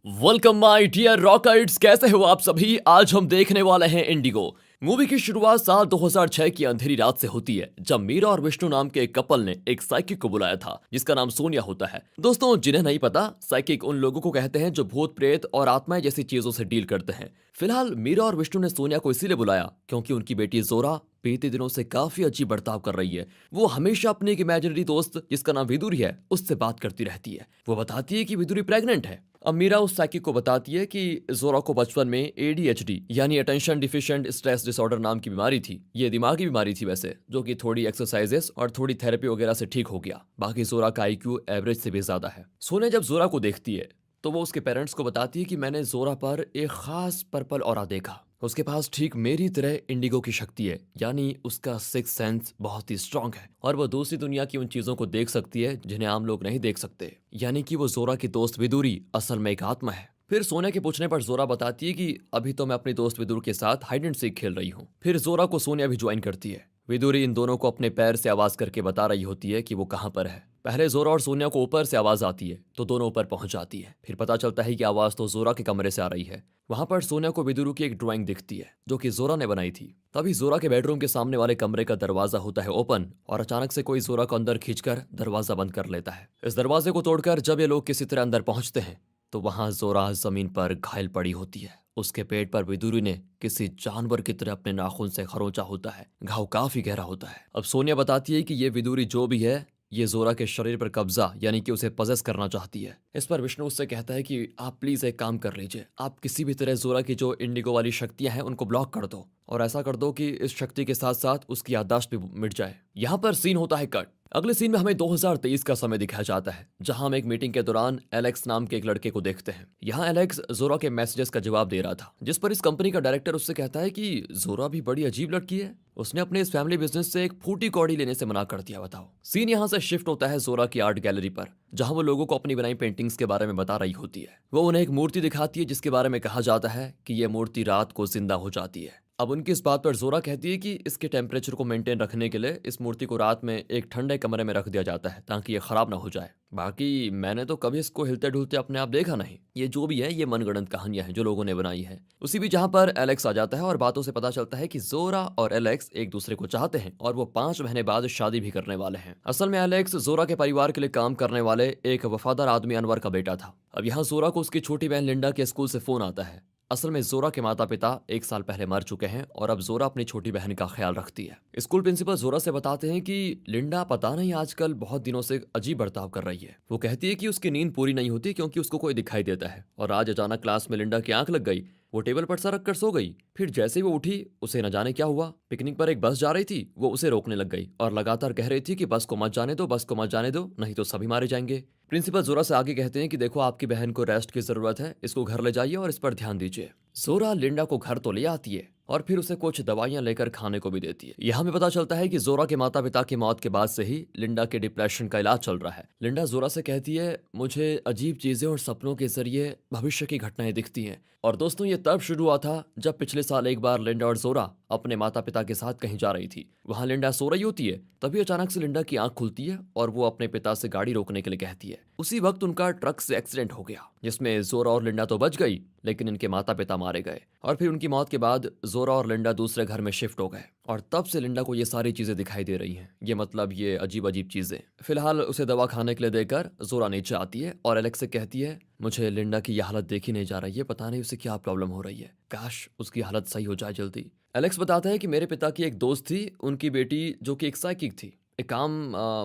Welcome my dear rockets, कैसे हो आप सभी। आज हम देखने वाले हैं इंडिगो। मूवी की शुरुआत साल 2006 की अंधेरी रात से होती है, जब मीरा और विष्णु नाम के एक कपल ने एक साइकिक को बुलाया था जिसका नाम सोनिया होता है। दोस्तों, जिन्हें नहीं पता, साइकिक उन लोगों को कहते हैं जो भूत प्रेत और आत्माएं जैसी चीजों से डील करते हैं। फिलहाल मीरा और विष्णु ने सोनिया को इसीलिए बुलाया क्योंकि उनकी बेटी जोरा बीते दिनों से काफी अजीब बर्ताव कर रही है। वो हमेशा अपने एक इमेजिनरी दोस्त जिसका नाम विदुरी है उससे बात करती रहती है। वो बताती है कि विदुरी प्रेग्नेंट है। अब मीरा उस साइकिक को बताती है कि जोरा को बचपन में एडीएचडी यानी अटेंशन डिफिशिएंट स्ट्रेस डिसऑर्डर नाम की बीमारी थी। ये दिमागी बीमारी थी वैसे, जो कि थोड़ी एक्सरसाइजेस और थोड़ी थेरेपी वगैरह से ठीक हो गया। बाकी जोरा का आईक्यू एवरेज से भी ज्यादा है। सोनिया जब जोरा को देखती है तो वो उसके पेरेंट्स को बताती है कि मैंने जोरा पर एक खास पर्पल ऑरा देखा। उसके पास ठीक मेरी तरह इंडिगो की शक्ति है, यानी उसका सिक्स सेंस बहुत ही स्ट्रांग है और वो दूसरी दुनिया की उन चीजों को देख सकती है जिन्हें आम लोग नहीं देख सकते। यानी कि वो जोरा की दोस्त विदुरी असल में एक आत्मा है। फिर सोनिया के पूछने पर जोरा बताती है कि अभी तो मैं अपनी दोस्त विदुर के साथ हाइड एंड सीक खेल रही हूँ। फिर जोरा को सोनिया भी ज्वाइन करती है। विदुरी इन दोनों को अपने पैर से आवाज करके बता रही होती है कि वो कहाँ पर है। पहले जोरा और सोनिया को ऊपर से आवाज आती है तो दोनों ऊपर पहुंच जाती है। फिर पता चलता है कि आवाज तो जोरा के कमरे से आ रही है। वहां पर सोनिया को विदुरू की एक ड्राइंग दिखती है जो कि जोरा ने बनाई थी। तभी जोरा के बेडरूम के सामने वाले कमरे का दरवाजा होता है ओपन और अचानक से कोई जोरा को अंदर खींचकर दरवाजा बंद कर लेता है। इस दरवाजे को तोड़कर जब ये लोग किसी तरह अंदर पहुंचते हैं तो वहां जोरा जमीन पर घायल पड़ी होती है। उसके पेट पर विदुरी ने किसी जानवर की तरह अपने नाखून से खरोंचा होता है। घाव काफी गहरा होता है। अब सोनिया बताती है कि ये विदुरी जो भी है ये जोरा के शरीर पर कब्जा यानी कि उसे पजेस करना चाहती है। इस पर विष्णु उससे कहता है कि आप प्लीज एक काम कर लीजिए, आप किसी भी तरह जोरा की जो इंडिगो वाली शक्तियां हैं उनको ब्लॉक कर दो और ऐसा कर दो कि इस शक्ति के साथ साथ उसकी याददाश्त भी मिट जाए। यहाँ पर सीन होता है कट। अगले सीन में हमें 2023 का समय दिखाया जाता है, जहां हम एक मीटिंग के दौरान एलेक्स नाम के एक लड़के को देखते हैं। यहाँ एलेक्स जोरा के मैसेजेस का जवाब दे रहा था, जिस पर इस कंपनी का डायरेक्टर उससे कहता है कि जोरा भी बड़ी अजीब लड़की है, उसने अपने इस फैमिली बिजनेस से एक फूटी कौड़ी लेने से मना कर दिया। बताओ। सीन यहाँ से शिफ्ट होता है जोरा की आर्ट गैलरी पर, जहां वो लोगों को अपनी बनाई पेंटिंग्स के बारे में बता रही होती है। वो उन्हें एक मूर्ति दिखाती है जिसके बारे में कहा जाता है कि यह मूर्ति रात को जिंदा हो जाती है। अब उनकी इस बात पर जोरा कहती है कि इसके टेम्परेचर को मेंटेन रखने के लिए इस मूर्ति को रात में एक ठंडे कमरे में रख दिया जाता है ताकि ये खराब ना हो जाए। बाकी मैंने तो कभी इसको हिलते ढुलते अपने आप देखा नहीं। ये जो भी है ये मनगढ़ंत कहानियां हैं जो लोगों ने बनाई है। उसी भी जहां पर एलेक्स आ जाता है और बातों से पता चलता है कि जोरा और एलेक्स एक दूसरे को चाहते हैं और वो 5 महीने बाद शादी भी करने वाले हैं। असल में एलेक्स जोरा के परिवार के लिए काम करने वाले एक वफादार आदमी अनवर का बेटा था। अब यहाँ जोरा को उसकी छोटी बहन लिंडा के स्कूल से फोन आता है। असल में जोरा के माता पिता 1 साल पहले मर चुके हैं और अब जोरा अपनी छोटी बहन का ख्याल रखती है। स्कूल प्रिंसिपल जोरा से बताते हैं कि लिंडा पता नहीं आजकल बहुत दिनों से अजीब बर्ताव कर रही है। वो कहती है कि उसकी नींद पूरी नहीं होती क्योंकि उसको कोई दिखाई देता है और आज अचानक क्लास में लिंडा की आंख लग गई। वो टेबल पर सर रख कर सो गई। फिर जैसे ही वो उठी उसे न जाने क्या हुआ। पिकनिक पर एक बस जा रही थी, वो उसे रोकने लग गई और लगातार कह रही थी कि बस को मत जाने दो, बस को मत जाने दो, नहीं तो सभी मारे जाएंगे। प्रिंसिपल जोरा से आगे कहते हैं कि देखो आपकी बहन को रेस्ट की जरूरत है, इसको घर ले जाइए और इस पर ध्यान दीजिए। जोरा लिंडा को घर तो ले आती है और फिर उसे कुछ दवाइयां लेकर खाने को भी देती है। यहाँ में पता चलता है कि जोरा के माता पिता की मौत के बाद से ही लिंडा के डिप्रेशन का इलाज चल रहा है। लिंडा जोरा से कहती है मुझे अजीब चीजें और सपनों के जरिए भविष्य की घटनाएं दिखती हैं। और दोस्तों, ये तब शुरू हुआ था जब पिछले साल एक बार लिंडा और जोरा अपने माता पिता के साथ कहीं जा रही थी। वहां लिंडा सो रही होती है, तभी अचानक से लिंडा की आंख खुलती है और वो अपने पिता से गाड़ी रोकने के लिए कहती है। उसी वक्त उनका ट्रक से एक्सीडेंट हो गया, जिसमें जोरा और लिंडा तो बच गई लेकिन इनके माता पिता मारे गए। और फिर उनकी मौत के बाद जोरा और लिंडा दूसरे घर में शिफ्ट हो गए और तब से लिंडा को ये सारी चीजें दिखाई दे रही हैं। ये मतलब ये अजीब अजीब चीजें। फिलहाल उसे दवा खाने के लिए देकर जोरा नीचे आती है और एलेक्स से कहती है मुझे लिंडा की यह हालत देखी नहीं जा रही है, पता नहीं उसे क्या प्रॉब्लम हो रही है, काश उसकी हालत सही हो जाए जल्दी। एलेक्स बताता है कि मेरे पिता की एक दोस्त थी, उनकी बेटी जो कि एक साइकिक थी। एक काम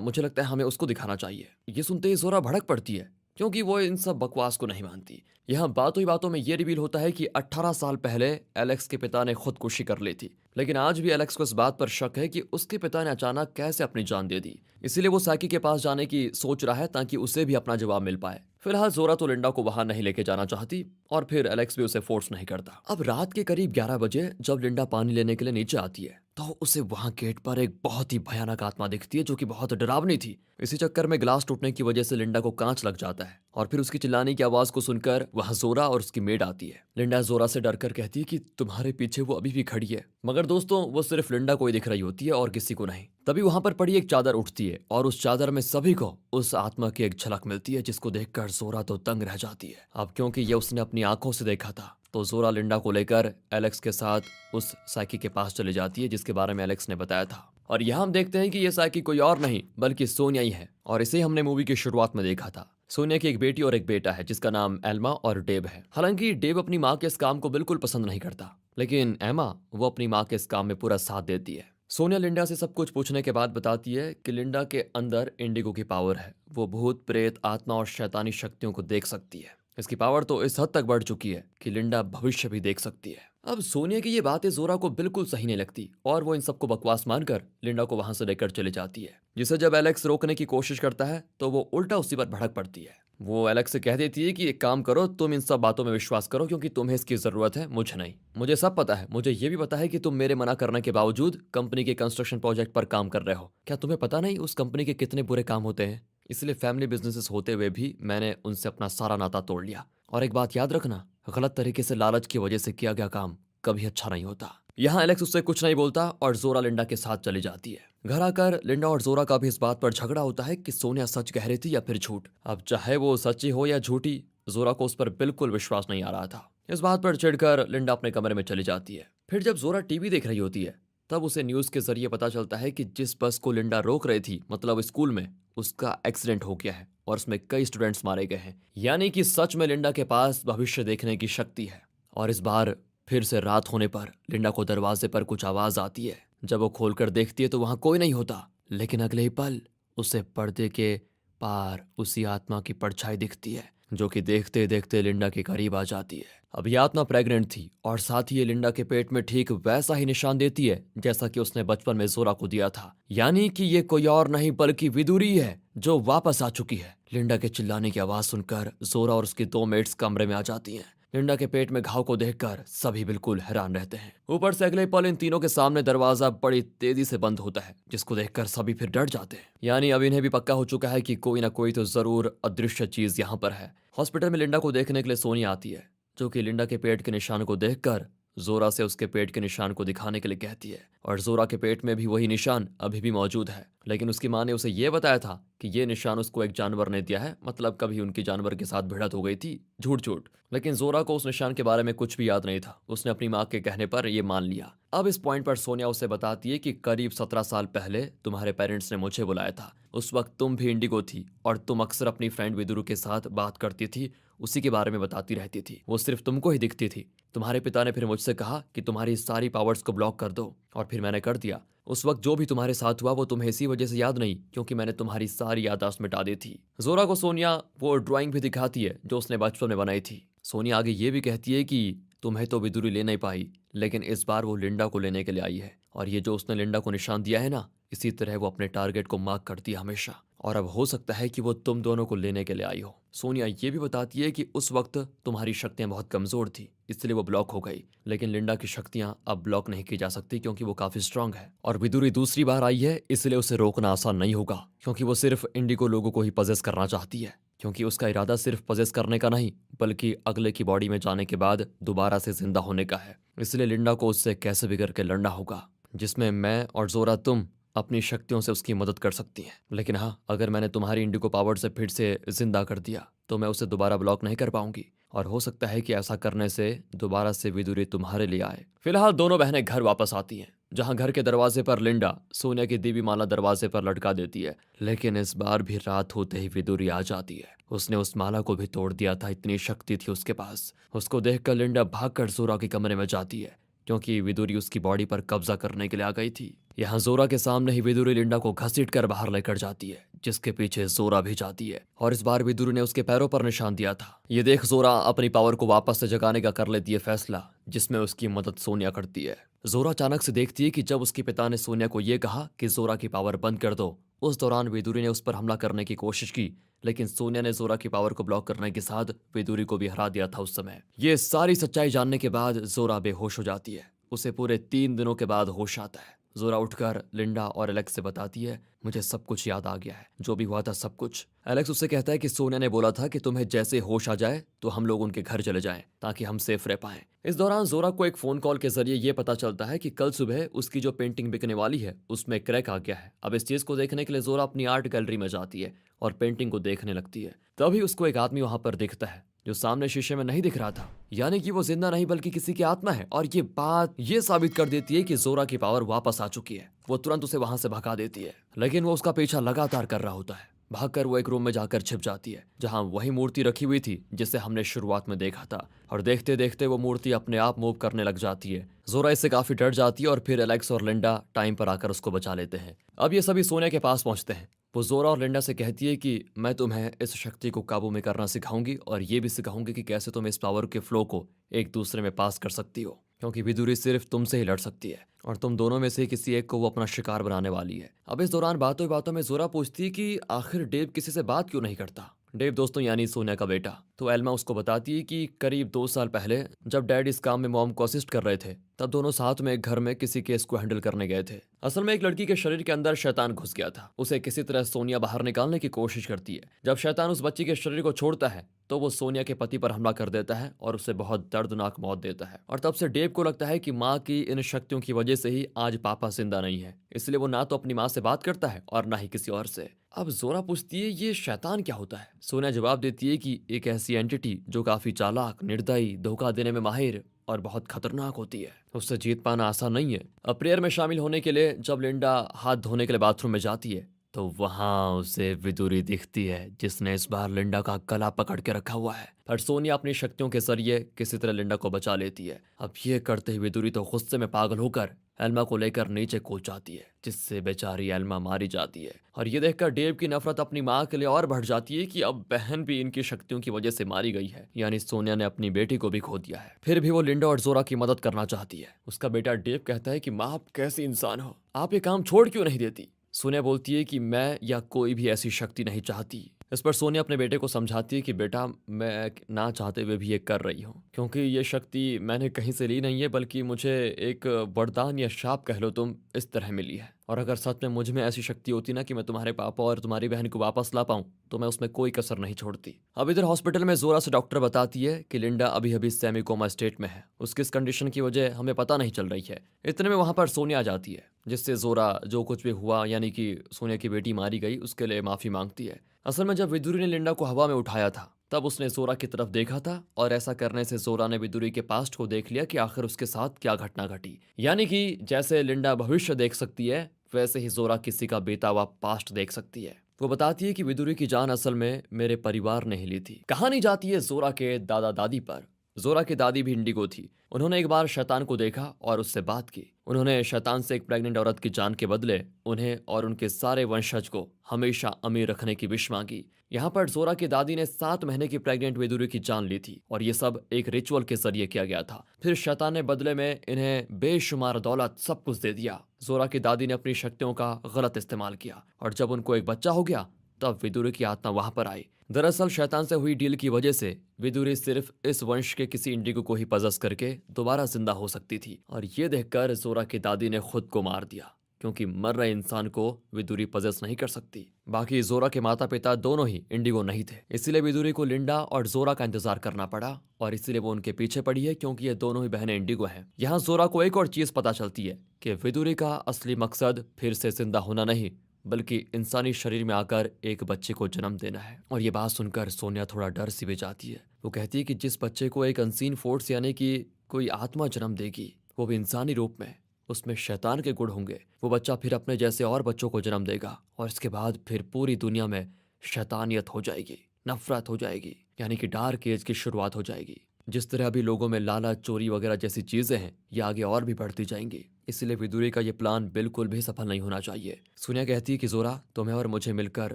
मुझे लगता है हमें उसको दिखाना चाहिए। ये सुनते ही जोरा भड़क पड़ती है क्योंकि वो इन सब बकवास को नहीं मानती। यहाँ बातों ही बातों में ये रिवील होता है कि 18 साल पहले एलेक्स के पिता ने खुदकुशी कर ली थी, लेकिन आज भी एलेक्स को इस बात पर शक है कि उसके पिता ने अचानक कैसे अपनी जान दे दी। इसीलिए वो साइकी के पास जाने की सोच रहा है ताकि उसे भी अपना जवाब मिल पाए। फिलहाल जोरा तो लिंडा को वहां नहीं लेके जाना चाहती और फिर एलेक्स भी उसे फोर्स नहीं करता। अब रात के करीब 11 बजे जब लिंडा पानी लेने के लिए नीचे आती है तो उसे वहां गेट पर एक बहुत ही भयानक आत्मा दिखती है जो कि बहुत डरावनी थी। इसी चक्कर में ग्लास टूटने की वजह से लिंडा को कांच लग जाता है और फिर उसकी चिल्लाने की आवाज को सुनकर वहां जोरा और उसकी मेड आती है। लिंडा जोरा से डरकर कहती है कि तुम्हारे पीछे वो अभी भी खड़ी है, मगर दोस्तों वो सिर्फ लिंडा को ही दिख रही होती है और किसी को नहीं। तभी वहां पर पड़ी एक चादर उठती है और उस चादर में सभी को उस आत्मा की एक झलक मिलती है, जिसको देखकर जोरा तो दंग रह जाती है। अब क्योंकि ये उसने अपनी आंखों से देखा था, तो जोरा लिंडा को लेकर एलेक्स के साथ उस साइकी के पास चली जाती है, जिसके बारे में एलेक्स ने बताया था। और यहाँ हम देखते हैं कि ये साइकी कोई और नहीं बल्कि सोनिया ही है, और इसे हमने मूवी की शुरुआत में देखा था। सोनिया की एक बेटी और एक बेटा है, जिसका नाम एल्मा और डेव है। हालांकि डेव अपनी माँ के इस काम को बिल्कुल पसंद नहीं करता, लेकिन एमा वो अपनी माँ के इस काम में पूरा साथ देती है। सोनिया लिंडा से सब कुछ पूछने के बाद बताती है कि लिंडा के अंदर इंडिगो की पावर है। वो भूत, प्रेत, आत्मा और शैतानी शक्तियों को देख सकती है। इसकी पावर तो इस हद तक बढ़ चुकी है कि लिंडा भविष्य भी देख सकती है। अब सोनिया की ये बातें जोरा को बिल्कुल सही नहीं लगती और वो इन सबको बकवास मानकर लिंडा को वहां से लेकर चली जाती है, जिसे जब एलेक्स रोकने की कोशिश करता है तो वो उल्टा उसी पर भड़क पड़ती है। वो एलेक्स से कह देती है कि एक काम करो, तुम इन सब बातों में विश्वास करो क्योंकि तुम्हें इसकी जरूरत है, मुझे नहीं। मुझे सब पता है, मुझे ये भी पता है कि तुम मेरे मना करने के बावजूद कंपनी के कंस्ट्रक्शन प्रोजेक्ट पर काम कर रहे हो। क्या तुम्हें पता नहीं उस कंपनी के कितने बुरे काम होते हैं? इसलिए फैमिली बिजनेसेस होते हुए भी मैंने उनसे अपना सारा नाता तोड़ लिया। और एक बात याद रखना, गलत तरीके से लालच की वजह से किया गया काम कभी अच्छा नहीं होता। यहाँ एलेक्स उससे कुछ नहीं बोलता और जोरा लिंडा के साथ चली जाती है। घर आकर लिंडा और जोरा का भी इस बात पर झगड़ा होता है कि सोनिया सच कह रही थी या फिर झूठ। अब चाहे वो सच्ची हो या झूठी, जोरा को उस पर बिल्कुल विश्वास नहीं आ रहा था। इस बात पर चिढ़कर लिंडा अपने कमरे में चली जाती है। फिर जब जोरा टीवी देख रही होती है, तब उसे न्यूज के जरिए पता चलता है कि जिस बस को लिंडा रोक रही थी, मतलब स्कूल में, उसका एक्सीडेंट हो गया है और उसमें कई स्टूडेंट्स मारे गए हैं। यानी कि सच में लिंडा के पास भविष्य देखने की शक्ति है। और इस बार फिर से रात होने पर लिंडा को दरवाजे पर कुछ आवाज आती है। जब वो खोलकर देखती है तो वहां कोई नहीं होता, लेकिन अगले ही पल उसे पर्दे के पार उसी आत्मा की परछाई दिखती है, जो कि देखते देखते लिंडा के करीब आ जाती है। अब ये आत्मा प्रेग्नेंट थी और साथ ही ये लिंडा के पेट में ठीक वैसा ही निशान देती है जैसा कि उसने बचपन में जोरा को दिया था। यानी कि ये कोई और नहीं बल्कि विदुरी है जो वापस आ चुकी है। लिंडा के चिल्लाने की आवाज सुनकर जोरा और उसकी दो मेट्स कमरे में आ जाती हैं। लिंडा के पेट में घाव को देखकर सभी बिल्कुल हैरान रहते हैं। ऊपर से अगले पल इन तीनों के सामने दरवाजा बड़ी तेजी से बंद होता है, जिसको देखकर सभी फिर डर जाते हैं। यानी अब इन्हें भी पक्का हो चुका है कि कोई ना कोई तो जरूर अदृश्य चीज यहाँ पर है। हॉस्पिटल में लिंडा को देखने के लिए सोनिया आती है, जो कि लिंडा के पेट के निशान को देखकर जोरा से उसके पेट के निशान को दिखाने के लिए कहती है। और जोरा के पेट में भी वही निशान अभी भी मौजूद है, लेकिन उसकी माँ ने उसे यह बताया था कि यह निशान उसको एक जानवर ने दिया है, मतलब कभी उनकी जानवर के साथ भिड़त हो गई थी। झूठ झूठ। लेकिन जोरा को उस निशान के बारे में कुछ भी याद नहीं था। उसने अपनी माँ के कहने पर यह मान लिया। अब इस पॉइंट पर सोनिया उसे बताती है कि करीब 17 साल पहले तुम्हारे पेरेंट्स ने मुझे बुलाया था। उस वक्त तुम भी इंडिगो थी और तुम अक्सर अपनी फ्रेंड विदुरु के साथ बात करती थी, उसी के बारे में बताती रहती थी। वो सिर्फ तुमको ही दिखती थी। तुम्हारे पिता ने फिर मुझसे कहा कि तुम्हारी सारी पावर्स को ब्लॉक कर दो, और फिर मैंने कर दिया। उस वक्त जो भी तुम्हारे साथ हुआ वो तुम्हें इसी वजह से याद नहीं, क्योंकि मैंने तुम्हारी सारी याददाश्त मिटा दी थी। जोरा को सोनिया वो ड्राइंग भी दिखाती है जो उसने बचपन में बनाई थी। सोनिया आगे ये भी कहती है कि तुम्हें तो विदुरी ले नहीं पाई, लेकिन इस बार वो लिंडा को लेने के लिए आई है, और ये जो उसने लिंडा को निशान दिया है ना, इसी तरह वो अपने टारगेट को मार्क करती है हमेशा। और अब हो सकता है कि वो तुम दोनों को लेने के लिए आई हो। सोनिया ये भी बताती है कि उस वक्त तुम्हारी शक्तियां बहुत कमजोर थी, इसलिए वो ब्लॉक हो गई, लेकिन लिंडा की शक्तियां अब ब्लॉक नहीं की जा सकती क्योंकि वो काफी स्ट्रांग है। और विदुरी दूसरी बार आई है, इसलिए उसे रोकना आसान नहीं होगा, क्योंकि वो सिर्फ इंडिगो लोगों को ही पजेस करना चाहती है। क्योंकि उसका इरादा सिर्फ पजेस करने का नहीं, बल्कि अगले की बॉडी में जाने के बाद दोबारा से जिंदा होने का है। इसलिए लिंडा को उससे कैसे भी करके लड़ना होगा, जिसमें मैं और जोरा तुम अपनी शक्तियों से उसकी मदद कर सकती हैं। लेकिन हाँ, अगर मैंने तुम्हारी इंडिगो पावर से फिर से जिंदा कर दिया तो मैं उसे दोबारा ब्लॉक नहीं कर पाऊंगी, और हो सकता है कि ऐसा करने से दोबारा से विदुरी तुम्हारे लिए आए। फिलहाल दोनों बहनें घर वापस आती हैं, जहां घर के दरवाजे पर लिंडा सोनिया की देवी माला दरवाजे पर लटका देती है। लेकिन इस बार भी रात होते ही विदुरी आ जाती है। उसने उस माला को भी तोड़ दिया था, इतनी शक्ति थी उसके पास। उसको देखकर लिंडा भागकर जोरा के कमरे में जाती है, क्योंकि विदुरी उसकी बॉडी पर कब्जा करने के लिए आ गई थी। यहाँ जोरा के सामने ही विदुरी लिंडा को घसीट कर बाहर लेकर जाती है, जिसके पीछे जोरा भी जाती है। और इस बार विदुरी ने उसके पैरों पर निशान दिया था। ये देख जोरा अपनी पावर को वापस से जगाने का कर लेती है फैसला, जिसमें उसकी मदद सोनिया करती है। जोरा अचानक से देखती है कि जब उसके पिता ने सोनिया को यह कहा कि जोरा की पावर बंद कर दो, उस दौरान विदुरी ने उस पर हमला करने की कोशिश की, लेकिन सोनिया ने जोरा की पावर को ब्लॉक करने के साथ विदुरी को भी हरा दिया था उस समय। ये सारी सच्चाई जानने के बाद जोरा बेहोश हो जाती है। उसे पूरे 3 दिनों के बाद होश आता है। जोरा उठकर लिंडा और एलेक्स से बताती है, मुझे सब कुछ याद आ गया है, जो भी हुआ था सब कुछ। एलेक्स उससे कहता है कि सोनिया ने बोला था कि तुम्हें जैसे होश आ जाए तो हम लोग उनके घर चले जाएं ताकि हम सेफ रह पाएं। इस दौरान जोरा को एक फोन कॉल के जरिए ये पता चलता है कि कल सुबह उसकी जो पेंटिंग बिकने वाली है उसमें क्रैक आ गया है। अब इस चीज को देखने के लिए जोरा अपनी आर्ट गैलरी में जाती है और पेंटिंग को देखने लगती है। तभी उसको एक आदमी वहां पर दिखता है जो सामने शीशे में नहीं दिख रहा था, यानी कि वो जिंदा नहीं बल्कि किसी की आत्मा है। और ये बात ये साबित कर देती है कि जोरा की पावर वापस आ चुकी है। वो तुरंत उसे वहां से भगा देती है, लेकिन वो उसका पीछा लगातार कर रहा होता है। भागकर वो एक रूम में जाकर छिप जाती है जहां वही मूर्ति रखी हुई थी जिसे हमने शुरुआत में देखा था। और देखते देखते वो मूर्ति अपने आप मूव करने लग जाती है। जोरा इससे काफी डर जाती है और फिर एलेक्स और लिंडा टाइम पर आकर उसको बचा लेते हैं। अब ये सभी सोनिया के पास पहुंचते हैं। वो जोरा और लिंडा से कहती है कि मैं तुम्हें इस शक्ति को काबू में करना सिखाऊंगी और ये भी सिखाऊंगी कि कैसे तुम इस पावर के फ्लो को एक दूसरे में पास कर सकती हो, क्योंकि विदुरी सिर्फ तुमसे ही लड़ सकती है और तुम दोनों में से किसी एक को वो अपना शिकार बनाने वाली है। अब इस दौरान बातों ही बातों में जोरा पूछती है कि आखिर डेव किसी से बात क्यों नहीं करता। डेव दोस्तों यानी सोनिया का बेटा। तो एल्मा उसको बताती है कि करीब 2 साल पहले जब डैड इस काम में मॉम को असिस्ट कर रहे थे तब दोनों साथ में एक घर में किसी केस को हैंडल करने गए थे। असल में एक लड़की के शरीर के अंदर शैतान घुस गया था। उसे किसी तरह सोनिया बाहर निकालने की कोशिश करती है। जब शैतान उस बच्ची के शरीर को छोड़ता है तो वो सोनिया के पति पर हमला कर देता है और उसे बहुत दर्दनाक मौत देता है। और तब से डेव को लगता है कि माँ की इन शक्तियों की वजह से ही आज पापा जिंदा नहीं है, इसलिए वो ना तो अपनी माँ से बात करता है और ना ही किसी और से। अब जोरा पूछती है ये शैतान क्या होता है। सोनिया जवाब देती है कि एक ऐसी एंटिटी जो काफी चालाक, निर्दयी, धोखा देने में माहिर और बहुत खतरनाक होती है। उससे जीत पाना आसान नहीं है। अब प्रेयर में शामिल होने के लिए जब लिंडा हाथ धोने के लिए बाथरूम में जाती है तो वहां उसे विदुरी दिखती है जिसने इस बार लिंडा का गला पकड़ के रखा हुआ है। पर सोनिया अपनी शक्तियों के जरिए किसी तरह लिंडा को बचा लेती है। अब ये करते ही विदुरी तो गुस्से में पागल होकर एल्मा को लेकर नीचे कूद जाती है, जिससे बेचारी एल्मा मारी जाती है। और ये देखकर डेव की नफरत अपनी माँ के लिए और बढ़ जाती है कि अब बहन भी इनकी शक्तियों की वजह से मारी गई है, यानी सोनिया ने अपनी बेटी को भी खो दिया है। फिर भी वो लिंडा और जोरा की मदद करना चाहती है। उसका बेटा डेव कहता है कि माँ आप कैसी इंसान हो, आप ये काम छोड़ क्यों नहीं देती। सोनिया बोलती है कि मैं या कोई भी ऐसी शक्ति नहीं चाहती। इस पर सोनिया अपने बेटे को समझाती है कि बेटा मैं ना चाहते हुए भी ये कर रही हूँ, क्योंकि ये शक्ति मैंने कहीं से ली नहीं है बल्कि मुझे एक वरदान या शाप कह लो तुम, इस तरह मिली है। और अगर सच में मुझ में ऐसी शक्ति होती ना कि मैं तुम्हारे पापा और तुम्हारी बहन को वापस ला पाऊं तो मैं उसमें कोई कसर नहीं छोड़ती। अब इधर हॉस्पिटल में जोरा से डॉक्टर बताती है कि लिंडा अभी अभी सेमी कोमा स्टेट में है, उसकी इस कंडीशन की वजह हमें पता नहीं चल रही है। इतने में वहां पर सोनिया आ जाती है, जिससे जोरा जो कुछ भी हुआ यानी कि सोनिया की बेटी मारी गई उसके लिए माफी मांगती है। असल में जब विदुरी ने लिंडा को हवा में उठाया था तब उसने जोरा की तरफ देखा था और ऐसा करने से जोरा ने विदुरी के पास्ट को देख लिया कि आखिर उसके साथ क्या घटना घटी। यानी कि जैसे लिंडा भविष्य देख सकती है वैसे ही जोरा किसी का बीता हुआ पास्ट देख सकती है। वो बताती है कि विदुरी की जान असल में मेरे परिवार ने ही ली थी। कहानी जाती है जोरा के दादा दादी पर। जोरा की दादी भी इंडिगो थी। उन्होंने एक बार शैतान को देखा और उससे बात की। उन्होंने शैतान से एक प्रेग्नेंट औरत की जान के बदले उन्हें और उनके सारे वंशज को हमेशा अमीर रखने की विश मांगी। यहाँ पर जोरा की दादी ने 7 महीने की प्रेग्नेंट विदुरी की जान ली थी और ये सब एक रिचुअल के जरिए किया गया था। फिर शैतान ने बदले में इन्हें बेशुमार दौलत सब कुछ दे दिया। जोरा की दादी ने अपनी शक्तियों का गलत इस्तेमाल किया और जब उनको एक बच्चा हो गया तब विदुरी की आत्मा वहां पर आई। दरअसल शैतान से हुई डील की वजह से विदुरी सिर्फ इस वंश के किसी इंडिगो को ही पजस करके दोबारा जिंदा हो सकती थी। और ये देखकर जोरा की दादी ने खुद को मार दिया, क्योंकि मर रहे इंसान को विदुरी पजस नहीं कर सकती। बाकी जोरा के माता पिता दोनों ही इंडिगो नहीं थे, इसीलिए विदुरी को लिंडा और जोरा का इंतजार करना पड़ा और इसीलिए वो उनके पीछे पड़ी है, क्योंकि ये दोनों ही बहनें इंडिगो हैं। यहाँ जोरा को एक और चीज पता चलती है कि विदुरी का असली मकसद फिर से जिंदा होना नहीं बल्कि इंसानी शरीर में आकर एक बच्चे को जन्म देना है। और ये बात सुनकर सोनिया थोड़ा डर सी भी जाती है। वो कहती है कि जिस बच्चे को एक अनसीन फोर्स यानी कि कोई आत्मा जन्म देगी वो भी इंसानी रूप में, उसमें शैतान के गुण होंगे, वो बच्चा फिर अपने जैसे और बच्चों को जन्म देगा और इसके बाद फिर पूरी दुनिया में शैतानियत हो जाएगी, नफरत हो जाएगी, यानी कि डार्क एज की शुरुआत हो जाएगी। जिस तरह अभी लोगों में लालच, चोरी वगैरह जैसी चीजें हैं ये आगे और भी बढ़ती जाएंगी। इसलिए विदुरी का ये प्लान बिल्कुल भी सफल नहीं होना चाहिए। सोनिया कहती है कि जोरा तुम्हें और मुझे मिलकर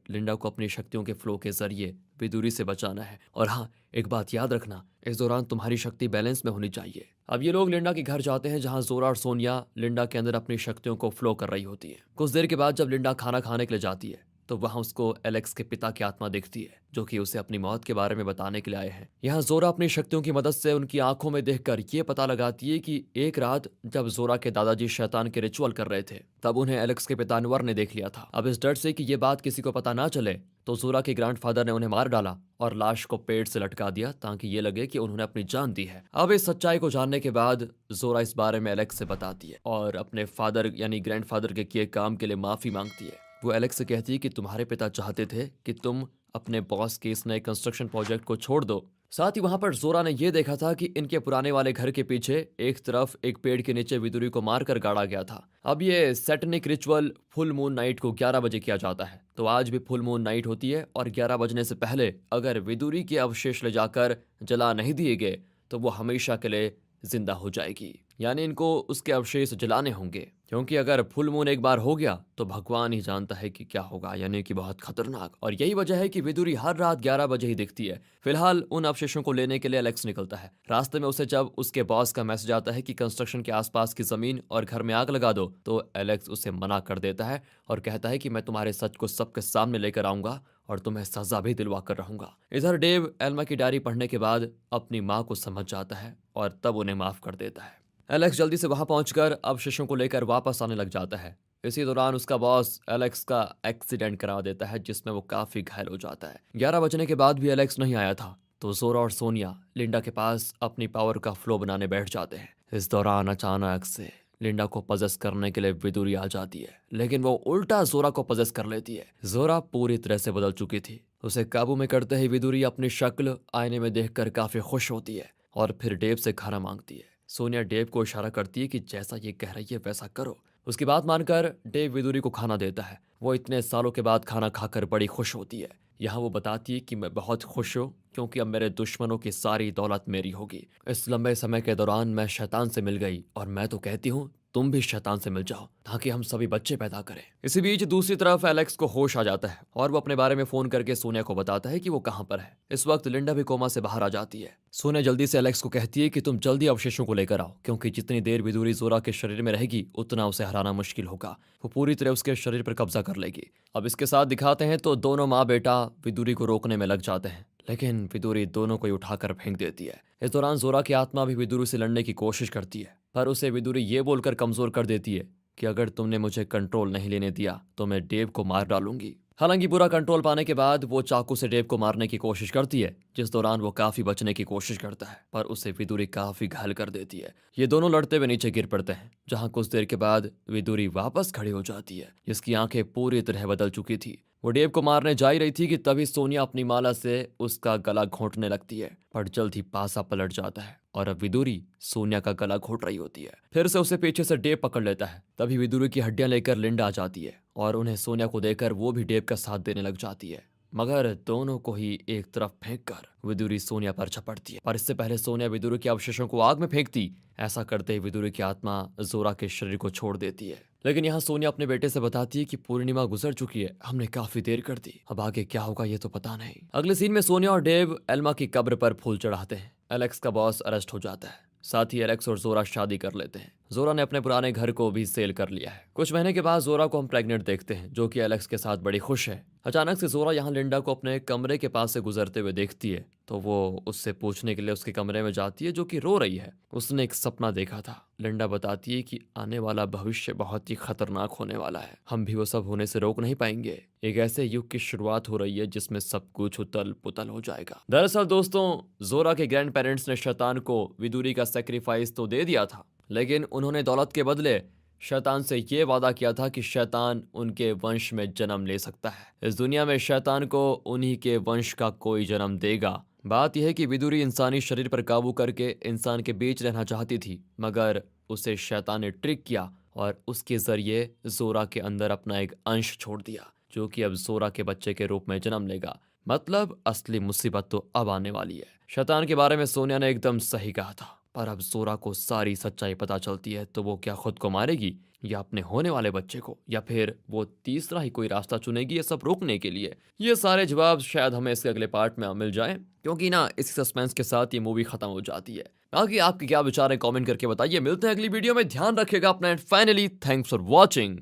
लिंडा को अपनी शक्तियों के फ्लो के जरिए विदुरी से बचाना है। और हाँ, एक बात याद रखना, इस दौरान तुम्हारी शक्ति बैलेंस में होनी चाहिए। अब ये लोग लिंडा के घर जाते हैं जहाँ जोरा और सोनिया लिंडा के अंदर अपनी शक्तियों को फ्लो कर रही होती है। कुछ देर के बाद जब लिंडा खाना खाने के लिए जाती है तो वहाँ उसको एलेक्स के पिता की आत्मा दिखती है, जो कि उसे अपनी मौत के बारे में बताने के लिए आए हैं। यहाँ जोरा अपनी शक्तियों की मदद से उनकी आंखों में देखकर ये पता लगाती है कि एक रात जब जोरा के दादाजी शैतान के रिचुअल कर रहे थे, तब उन्हें एलेक्स के पिता अनवर ने देख लिया था। अब इस डर से कि ये बात किसी को पता ना चले, तो जोरा के ग्रैंडफादर ने उन्हें मार डाला और लाश को पेड़ से लटका दिया ताकि ये लगे कि उन्होंने अपनी जान दी है। अब इस सच्चाई को जानने के बाद जोरा इस बारे में एलेक्स से बताती है और अपने फादर यानी ग्रैंडफादर के किए काम के लिए माफी मांगती है। वो एलेक्स से कहती है कि तुम्हारे पिता चाहते थे कि तुम अपने बॉस के इस नए कंस्ट्रक्शन प्रोजेक्ट को छोड़ दो। साथ ही वहां पर जोरा ने यह देखा था कि इनके पुराने वाले घर के पीछे एक तरफ एक पेड़ के नीचे विदुरी को मारकर गाड़ा गया था। अब ये Satanic ritual full moon night को 11 बजे किया जाता है, तो आज भी फुल मून नाइट होती है और 11 बजने से पहले अगर विदुरी के अवशेष ले जाकर जला नहीं दिए गए तो वो हमेशा के लिए जिंदा हो जाएगी। यानी इनको उसके अवशेष जलाने होंगे, क्योंकि अगर फुल मून एक बार हो गया तो भगवान ही जानता है कि क्या होगा, यानी कि बहुत खतरनाक। और यही वजह है कि विदुरी हर रात 11 बजे ही दिखती है। फिलहाल उन अवशेषों को लेने के लिए एलेक्स निकलता है। रास्ते में उसे जब उसके बॉस का मैसेज आता है कि कंस्ट्रक्शन के आसपास की जमीन और घर में आग लगा दो, तो एलेक्स उसे मना कर देता है और कहता है कि मैं तुम्हारे सच को सबके सामने लेकर आऊंगा और तुम्हें सजा भी दिलवा कर रहूंगा। इधर डेव एल्मा की डायरी पढ़ने के बाद अपनी माँ को समझ जाता है और तब उन्हें माफ कर देता है। एलेक्स जल्दी से वहां पहुंचकर अवशेषों को लेकर वापस आने लग जाता है। इसी दौरान उसका बॉस एलेक्स का एक्सीडेंट करा देता है, जिसमें वो काफी घायल हो जाता है। 11 बजने के बाद भी एलेक्स नहीं आया था, तो जोरा और सोनिया लिंडा के पास अपनी पावर का फ्लो बनाने बैठ जाते हैं। इस दौरान अचानक से लिंडा को पजेस करने के लिए विदुरी आ जाती है, लेकिन वो उल्टा जोरा को पजेस कर लेती है। जोरा पूरी तरह से बदल चुकी थी। उसे काबू में करते ही विदुरी अपनी शक्ल आईने में देखकर काफी खुश होती है और फिर डेव से खाना मांगती है। सोनिया डेव को इशारा करती है कि जैसा ये कह रही है वैसा करो। उसकी बात मानकर डेव विदुरी को खाना देता है। वो इतने सालों के बाद खाना खाकर बड़ी खुश होती है। यहाँ वो बताती है कि मैं बहुत खुश हूँ क्योंकि अब मेरे दुश्मनों की सारी दौलत मेरी होगी। इस लंबे समय के दौरान मैं शैतान से मिल गई और मैं तो कहती हूँ तुम भी शैतान से मिल जाओ ताकि हम सभी बच्चे पैदा करें। इसी बीच दूसरी तरफ एलेक्स को होश आ जाता है और वो अपने बारे में फोन करके सोनिया को बताता है कि वो कहाँ पर है। इस वक्त लिंडा भी कोमा से बाहर आ जाती है। सोनिया जल्दी से एलेक्स को कहती है कि तुम जल्दी अवशेषों को लेकर आओ, क्योंकि जितनी देर विदुरी जोरा के शरीर में रहेगी उतना उसे हराना मुश्किल होगा। वो पूरी तरह उसके शरीर पर कब्जा कर लेगी। अब इसके साथ दिखाते हैं तो दोनों माँ बेटा विदुरी को रोकने में लग जाते हैं, लेकिन विदुरी दोनों को उठाकर फेंक देती है। इस दौरान जोरा की आत्मा भी विदुरी से लड़ने की कोशिश करती है, पर उसे विदुरी ये बोलकर कमजोर कर देती है कि अगर तुमने मुझे कंट्रोल नहीं लेने दिया तो मैं डेव को मार डालूंगी। हालांकि पूरा कंट्रोल पाने के बाद वो चाकू से डेव को मारने की कोशिश करती है, जिस दौरान वो काफी बचने की कोशिश करता है, पर उसे विदुरी काफी घायल कर देती है। ये दोनों लड़ते हुए नीचे गिर पड़ते हैं, जहां कुछ देर के बाद विदुरी वापस खड़ी हो जाती है, जिसकी आंखें पूरी तरह बदल चुकी थी। वो डेव को मारने जा ही रही थी कि तभी सोनिया अपनी माला से उसका गला घोंटने लगती है, पर जल्द ही पासा पलट जाता है और अब विदुरी सोनिया का गला घोंट रही होती है। फिर से उसे पीछे से डेव पकड़ लेता है। तभी विदुरी की हड्डियां लेकर लिंडा आ जाती है और उन्हें सोनिया को देकर वो भी डेव का साथ देने लग जाती है, मगर दोनों को ही एक तरफ फेंककर विदुरी सोनिया पर झपटती है। पर इससे पहले सोनिया विदुरी के अवशेषों को आग में फेंकती। ऐसा करते ही विदुरी की आत्मा जोरा के शरीर को छोड़ देती है। लेकिन यहाँ सोनिया अपने बेटे से बताती है कि पूर्णिमा गुजर चुकी है, हमने काफी देर कर दी, अब आगे क्या होगा ये तो पता नहीं। अगले सीन में सोनिया और डेव एल्मा की कब्र पर फूल चढ़ाते हैं। एलेक्स का बॉस अरेस्ट हो जाता है। साथ ही एलेक्स और जोरा शादी कर लेते हैं। जोरा ने अपने पुराने घर को भी सेल कर लिया है। कुछ महीने के बाद जोरा को हम प्रेग्नेंट देखते हैं, जो कि एलेक्स के साथ बड़ी खुश है। अचानक से जोरा यहाँ लिंडा को अपने कमरे के पास से गुजरते हुए देखती है, तो वो उससे पूछने के लिए उसके कमरे में जाती है, जो कि रो रही है। उसने एक सपना देखा था। लिंडा बताती है कि आने वाला भविष्य बहुत ही खतरनाक होने वाला है, हम भी वो सब होने से रोक नहीं पाएंगे। एक ऐसे युग की शुरुआत हो रही है जिसमें सब कुछ उतल पुतल हो जाएगा। दरअसल दोस्तों, जोरा के ग्रैंड पेरेंट्स ने शैतान को विदुरी का सेक्रीफाइस तो दे दिया था, लेकिन उन्होंने दौलत के बदले शैतान से ये वादा किया था कि शैतान उनके वंश में जन्म ले सकता है। इस दुनिया में शैतान को उन्हीं के वंश का कोई जन्म देगा। बात यह है कि विदुरी इंसानी शरीर पर काबू करके इंसान के बीच रहना चाहती थी, मगर उसे शैतान ने ट्रिक किया और उसके जरिए जोरा के अंदर अपना एक अंश छोड़ दिया, जो कि अब जोरा के बच्चे के रूप में जन्म लेगा। मतलब असली मुसीबत तो अब आने वाली है। शैतान के बारे में सोनिया ने एकदम सही कहा था, पर अब जोरा को सारी सच्चाई पता चलती है तो वो क्या खुद को मारेगी या अपने होने वाले बच्चे को, या फिर वो तीसरा ही कोई रास्ता चुनेगी ये सब रोकने के लिए। ये सारे जवाब शायद हमें इसके अगले पार्ट में मिल जाए, क्योंकि ना इसी सस्पेंस के साथ ये मूवी खत्म हो जाती है। बाकी आपके क्या विचार है कमेंट करके बताइए। मिलते हैं अगली वीडियो में, ध्यान रखिएगा अपना and finally thanks for watching.